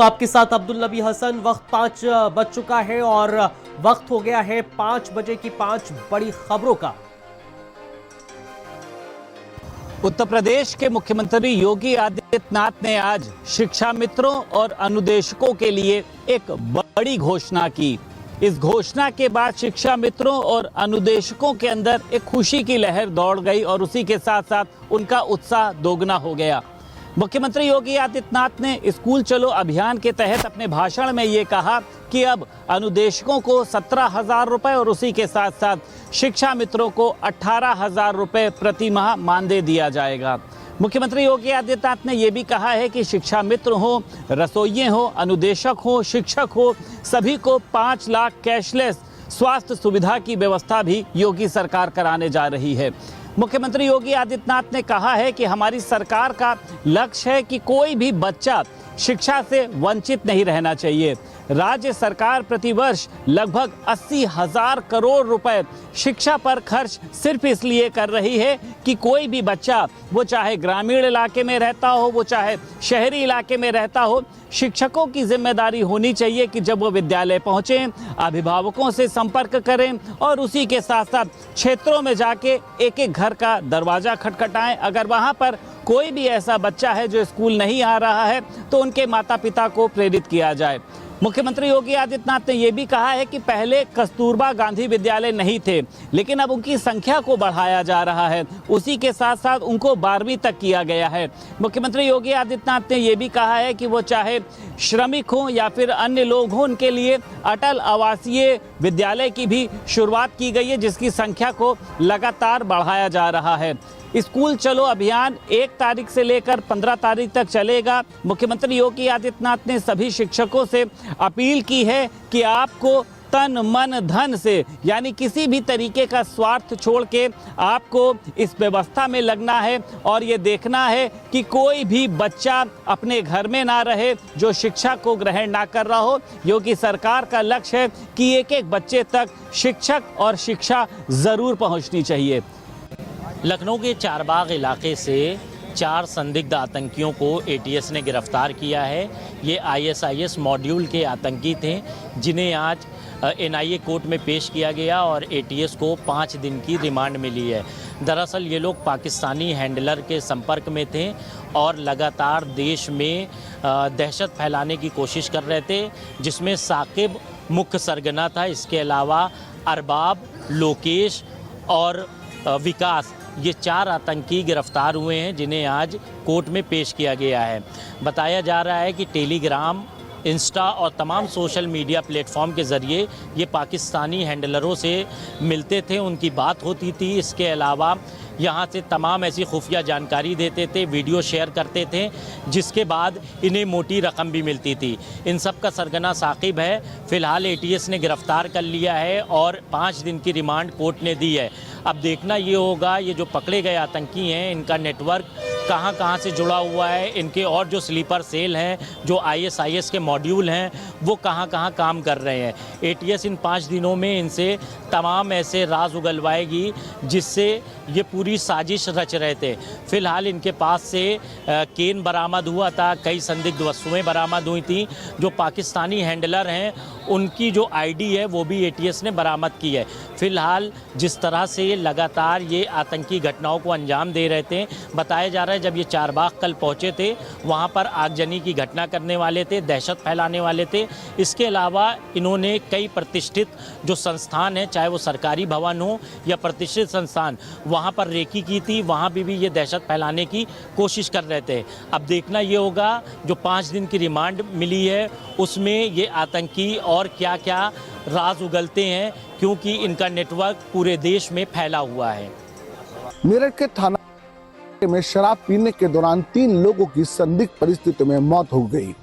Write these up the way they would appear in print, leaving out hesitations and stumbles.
आपके साथ अब्दुल नबी हसन। वक्त 5 बज चुका है और वक्त हो गया है 5 बजे की 5 बड़ी खबरों का। उत्तर प्रदेश के मुख्यमंत्री योगी आदित्यनाथ ने आज शिक्षा मित्रों और अनुदेशकों के लिए एक बड़ी घोषणा की। इस घोषणा के बाद शिक्षा मित्रों और अनुदेशकों के अंदर एक खुशी की लहर दौड़ गई और उसी के साथ साथ उनका उत्साह दोगुना हो गया। मुख्यमंत्री योगी आदित्यनाथ ने स्कूल चलो अभियान के तहत अपने भाषण में ये कहा कि अब अनुदेशकों को 17,000 रुपये और उसी के साथ साथ शिक्षा मित्रों को 18,000 रुपये प्रति माह मानदेय दिया जाएगा। मुख्यमंत्री योगी आदित्यनाथ ने यह भी कहा है कि शिक्षा मित्र हो, रसोइये हो, अनुदेशक हो, शिक्षक हो, सभी को 5 लाख कैशलेस स्वास्थ्य सुविधा की व्यवस्था भी योगी सरकार कराने जा रही है। मुख्यमंत्री योगी आदित्यनाथ ने कहा है कि हमारी सरकार का लक्ष्य है कि कोई भी बच्चा शिक्षा से वंचित नहीं रहना चाहिए। राज्य सरकार प्रतिवर्ष लगभग 80,000 करोड़ रुपए शिक्षा पर खर्च सिर्फ इसलिए कर रही है कि कोई भी बच्चा, वो चाहे ग्रामीण इलाके में रहता हो, वो चाहे शहरी इलाके में रहता हो, शिक्षकों की जिम्मेदारी होनी चाहिए कि जब वो विद्यालय पहुँचें, अभिभावकों से संपर्क करें और उसी के साथ साथ क्षेत्रों में जाके एक एक घर का दरवाज़ा खटखटाएं। अगर वहाँ पर कोई भी ऐसा बच्चा है जो स्कूल नहीं आ रहा है तो उनके माता पिता को प्रेरित किया जाए। मुख्यमंत्री योगी आदित्यनाथ ने यह भी कहा है कि पहले कस्तूरबा गांधी विद्यालय नहीं थे, लेकिन अब उनकी संख्या को बढ़ाया जा रहा है। उसी के साथ साथ उनको 12वीं तक किया गया है। मुख्यमंत्री योगी आदित्यनाथ ने यह भी कहा है कि वो चाहे श्रमिक हों या फिर अन्य लोग हों, उनके लिए अटल आवासीय विद्यालय की भी शुरुआत की गई है, जिसकी संख्या को लगातार बढ़ाया जा रहा है। स्कूल चलो अभियान 1 तारीख से लेकर 15 तारीख तक चलेगा। मुख्यमंत्री योगी आदित्यनाथ ने सभी शिक्षकों से अपील की है कि आपको तन मन धन से, यानी किसी भी तरीके का स्वार्थ छोड़ के आपको इस व्यवस्था में लगना है और ये देखना है कि कोई भी बच्चा अपने घर में ना रहे जो शिक्षा को ग्रहण ना कर रहा हो। योगी सरकार का लक्ष्य है कि एक एक बच्चे तक शिक्षक और शिक्षा ज़रूर पहुँचनी चाहिए। लखनऊ के चारबाग इलाके से 4 संदिग्ध आतंकियों को एटीएस ने गिरफ्तार किया है। ये आईएसआईएस मॉड्यूल के आतंकी थे, जिन्हें आज एनआईए कोर्ट में पेश किया गया और एटीएस को 5 दिन की रिमांड मिली है। दरअसल ये लोग पाकिस्तानी हैंडलर के संपर्क में थे और लगातार देश में दहशत फैलाने की कोशिश कर रहे थे, जिसमें साकिब मुख्य सरगना था। इसके अलावा अरबाब, लोकेश और विकास, ये 4 आतंकी गिरफ्तार हुए हैं, जिन्हें आज कोर्ट में पेश किया गया है। बताया जा रहा है कि टेलीग्राम, इंस्टा और तमाम सोशल मीडिया प्लेटफॉर्म के ज़रिए ये पाकिस्तानी हैंडलरों से मिलते थे, उनकी बात होती थी। इसके अलावा यहाँ से तमाम ऐसी खुफिया जानकारी देते थे, वीडियो शेयर करते थे, जिसके बाद इन्हें मोटी रकम भी मिलती थी। इन सब का सरगना साकिब है। फ़िलहाल एटीएस ने गिरफ़्तार कर लिया है और 5 दिन की रिमांड कोर्ट ने दी है। अब देखना ये होगा, ये जो पकड़े गए आतंकी हैं, इनका नेटवर्क कहाँ से जुड़ा हुआ है, इनके और जो स्लीपर सेल हैं, जो आईएसआईएस के मॉड्यूल हैं, वो कहाँ काम कर रहे हैं। एटीएस इन 5 दिनों में इनसे तमाम ऐसे राज उगलवाएगी जिससे ये पूरी साजिश रच रहे थे। फ़िलहाल इनके पास से केन बरामद हुआ था, कई संदिग्ध वस्तुएं बरामद हुई थी। जो पाकिस्तानी हैंडलर हैं, उनकी जो आईडी है वो भी एटीएस ने बरामद की है। फ़िलहाल जिस तरह से लगातार ये आतंकी घटनाओं को अंजाम दे रहे थे, बताया जा रहा है जब ये चारबाग कल पहुँचे थे, वहाँ पर आगजनी की घटना करने वाले थे, दहशत फैलाने वाले थे। इसके अलावा इन्होंने कई प्रतिष्ठित जो संस्थान हैं, चाहे वो सरकारी भवन हो या प्रतिष्ठित संस्थान, वहाँ पर रेकी की थी, वहाँ भी ये दहशत फैलाने की कोशिश कर रहे थे। अब देखना ये होगा, जो 5 दिन की रिमांड मिली है उसमें ये आतंकी और क्या क्या राज उगलते हैं, क्योंकि इनका नेटवर्क पूरे देश में फैला हुआ है। मेरठ के थाना में शराब पीने के दौरान 3 लोगों की संदिग्ध परिस्थिति में मौत हो गई।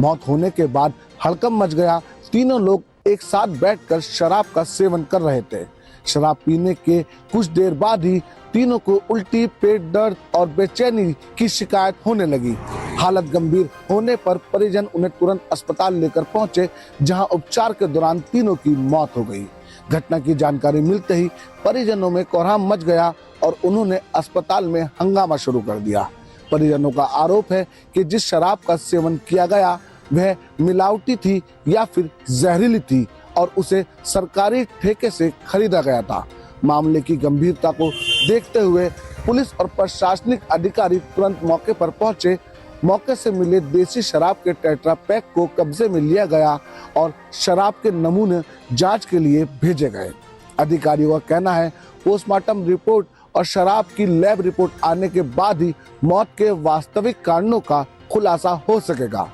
मौत होने के बाद हड़कंप मच गया। तीनों लोग एक साथ बैठकर शराब का सेवन कर रहे थे। शराब पीने के कुछ देर बाद ही तीनों को उल्टी, पेट दर्द और बेचैनी की शिकायत होने लगी। हालत गंभीर होने पर परिजन उन्हें तुरंत अस्पताल लेकर पहुंचे, जहां उपचार के दौरान तीनों की मौत हो गई। घटना की जानकारी मिलते ही परिजनों में कोहराम मच गया और उन्होंने अस्पताल में हंगामा शुरू कर दिया। परिजनों का आरोप है कि जिस शराब का सेवन किया गया वह मिलावटी थी या फिर जहरीली थी और उसे सरकारी ठेके से खरीदा गया था। मामले की गंभीरता को देखते हुए पुलिस और प्रशासनिक अधिकारी तुरंत मौके पर पहुंचे। मौके से मिले देसी शराब के टेट्रा पैक को कब्जे में लिया गया और शराब के नमूने जांच के लिए भेजे गए। अधिकारियों का कहना है पोस्टमार्टम रिपोर्ट और शराब की लैब रिपोर्ट आने के बाद ही मौत के वास्तविक कारणों का खुलासा हो सकेगा।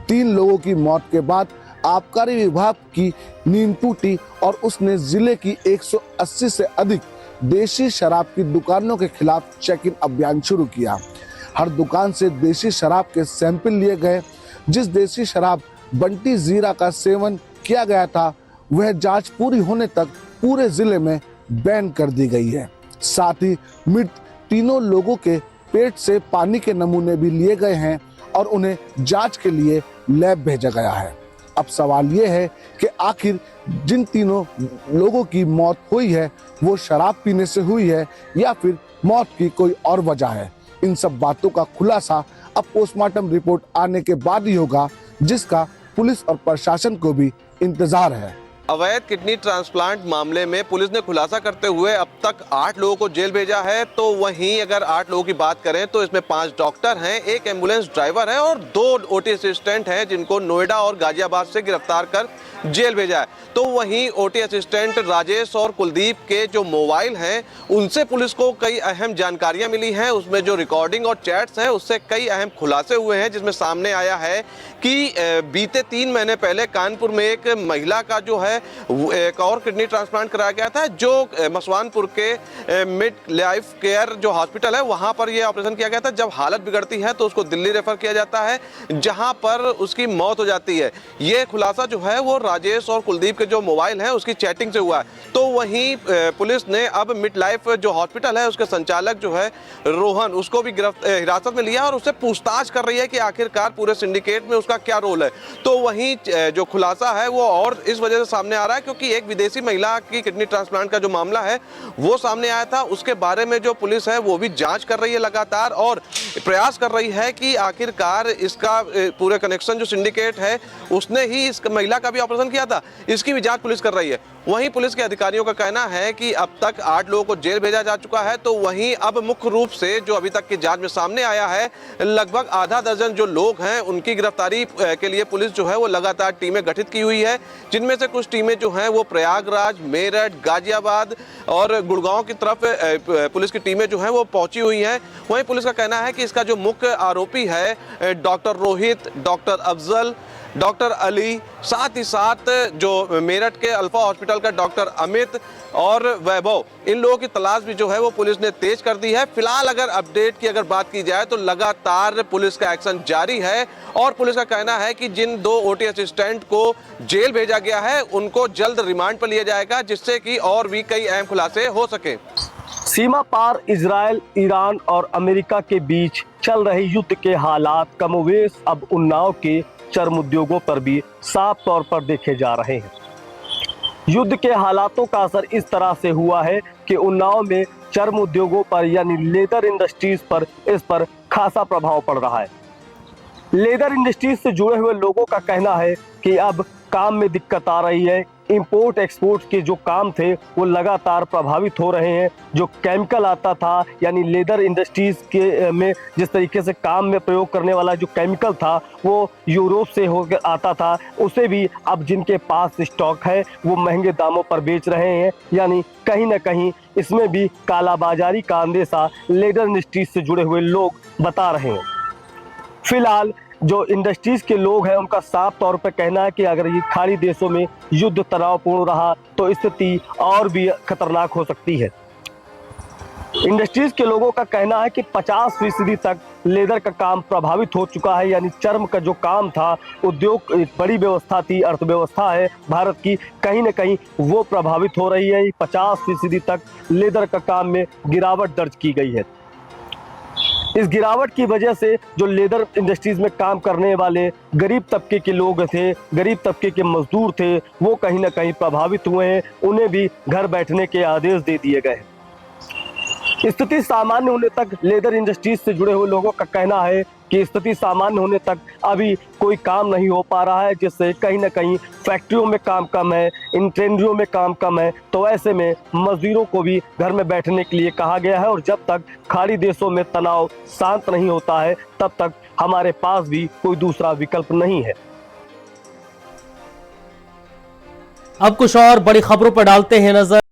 3 लोगों की मौत के बाद आबकारी विभाग की नींद टूटी और उसने जिले की 180 से अधिक देशी शराब की दुकानों के खिलाफ चेकिंग अभियान शुरू किया। हर दुकान से देशी शराब के सैंपल लिए गए। जिस देशी शराब बंटी जीरा का सेवन किया गया था वह जांच पूरी होने तक पूरे जिले में बैन कर दी गई है। साथ ही मृत तीनों लोगों के पेट से पानी के नमूने भी लिए गए हैं और उन्हें जांच के लिए लैब भेजा गया है। अब सवाल ये है कि आखिर जिन तीनों लोगों की मौत हुई है वो शराब पीने से हुई है या फिर मौत की कोई और वजह है। इन सब बातों का खुलासा अब पोस्टमार्टम रिपोर्ट आने के बाद ही होगा, जिसका पुलिस और प्रशासन को भी इंतजार है। अवैध किडनी ट्रांसप्लांट मामले में पुलिस ने खुलासा करते हुए अब तक 8 लोगों को जेल भेजा है। तो वहीं अगर 8 लोगों की बात करें तो इसमें 5 डॉक्टर हैं, 1 एम्बुलेंस ड्राइवर है और 2 ओटी असिस्टेंट हैं जिनको नोएडा और गाजियाबाद से गिरफ्तार कर जेल भेजा है। तो वहीं ओटी असिस्टेंट राजेश और कुलदीप के जो मोबाइल हैं उनसे पुलिस को कई अहम जानकारियां मिली हैं। उसमें जो रिकॉर्डिंग और चैट्स हैं उससे कई अहम खुलासे हुए हैं, जिसमें सामने आया है कि बीते 3 महीने पहले कानपुर में एक महिला का जो है एक और किडनी ट्रांसप्लांट कराया गया था, जो मसवानपुर के मिड लाइफ केयर जो हॉस्पिटल है वहां पर यह ऑपरेशन किया गया था। जब हालत बिगड़ती है तो उसको दिल्ली रेफर किया जाता है, जहां पर उसकी मौत हो जाती है। ये खुलासा जो है वो राजेश और कुलदीप के जो मोबाइल है उसकी चैटिंग से हुआ है। तो वहीं पुलिस ने अब मिड लाइफ जो हॉस्पिटल है उसके संचालक जो है रोहन, उसको भी हिरासत में लिया और उससे पूछताछ कर रही है कि आखिरकार पूरे सिंडिकेट में उसका क्या रोल है। तो वहीं जो खुलासा है वो और इस वजह से सामने आ रहा है क्योंकि एक विदेशी महिला की किडनी ट्रांसप्लांट का जो मामला है वो सामने आया था। उसके बारे में जो पुलिस है वो भी जांच कर रही है लगातार और प्रयास कर रही है कि आखिरकार इसका पूरे कनेक्शन जो सिंडिकेट है उसने ही इस महिला का भी ऑपरेशन किया था, इसकी भी जांच पुलिस कर रही है। वहीं पुलिस के अधिकारियों का कहना है कि अब तक 8 लोगों को जेल भेजा जा चुका है। तो वहीं अब मुख्य रूप से जो अभी तक की जांच में सामने आया है लगभग आधा दर्जन जो लोग हैं उनकी गिरफ्तारी के लिए पुलिस जो है वो लगातार टीमें गठित की हुई है, जिनमें से कुछ टीमें जो हैं वो प्रयागराज, मेरठ, गाजियाबाद और गुड़गांव की तरफ पुलिस की टीमें जो हैं वो पहुंची हुई हैं। वहीं पुलिस का कहना है कि इसका जो मुख्य आरोपी है doctor Rohit, doctor Afzal, doctor Ali, साथ ही साथ जो मेरठ के अल्फा हॉस्पिटल का डॉक्टर अमित और वैभव, इन लोगों की तलाश भी जो है वो पुलिस ने तेज कर दी है। फिलहाल अगर अपडेट की अगर बात की जाए तो लगातार पुलिस का एक्शन जारी है और पुलिस का कहना है कि जिन 2 ओटी असिस्टेंट को जेल भेजा गया है उनको जल्द रिमांड पर लिया जाएगा, जिससे कि और भी कई अहम खुलासे हो सके। सीमा पार इजराइल, ईरान और अमेरिका के बीच चल रहे युद्ध के हालात कमोवेश अब उन्नाव के चर्म उद्योगों पर भी साफ तौर पर देखे जा रहे हैं। युद्ध के हालातों का असर इस तरह से हुआ है कि उन्नाव में चर्म उद्योगों पर यानी लेदर इंडस्ट्रीज पर इस पर खासा प्रभाव पड़ रहा है। लेदर इंडस्ट्रीज से जुड़े हुए लोगों का कहना है कि अब काम में दिक्कत आ रही है। इंपोर्ट एक्सपोर्ट के जो काम थे वो लगातार प्रभावित हो रहे हैं। जो केमिकल आता था यानी लेदर इंडस्ट्रीज के में जिस तरीके से काम में प्रयोग करने वाला जो केमिकल था वो यूरोप से होकर आता था, उसे भी अब जिनके पास स्टॉक है वो महंगे दामों पर बेच रहे हैं। यानी कहीं ना कहीं इसमें भी कालाबाजारी का अंदेशा लेदर इंडस्ट्रीज से जुड़े हुए लोग बता रहे हैं। फिलहाल जो इंडस्ट्रीज के लोग हैं उनका साफ तौर पर कहना है कि अगर ये खाड़ी देशों में युद्ध तनावपूर्ण रहा तो स्थिति और भी खतरनाक हो सकती है। इंडस्ट्रीज के लोगों का कहना है कि 50% तक लेदर का काम प्रभावित हो चुका है। यानी चर्म का जो काम था, उद्योग एक बड़ी व्यवस्था थी, अर्थव्यवस्था है भारत की, कहीं ना कहीं वो प्रभावित हो रही है। 50% तक लेदर का काम में गिरावट दर्ज की गई है। इस गिरावट की वजह से जो लेदर इंडस्ट्रीज में काम करने वाले गरीब तबके के लोग थे, गरीब तबके के मजदूर थे, वो कहीं ना कहीं प्रभावित हुए हैं। उन्हें भी घर बैठने के आदेश दे दिए गए। स्थिति सामान्य होने तक लेदर इंडस्ट्रीज से जुड़े हुए लोगों का कहना है कि स्थिति सामान्य होने तक अभी कोई काम नहीं हो पा रहा है, जिससे कहीं ना कहीं फैक्ट्रियों में काम कम है, इंडस्ट्रियों में काम कम है। तो ऐसे में मजदूरों को भी घर में बैठने के लिए कहा गया है और जब तक खाड़ी देशों में तनाव शांत नहीं होता है तब तक हमारे पास भी कोई दूसरा विकल्प नहीं है। अब कुछ और बड़ी खबरों पर डालते हैं नजर।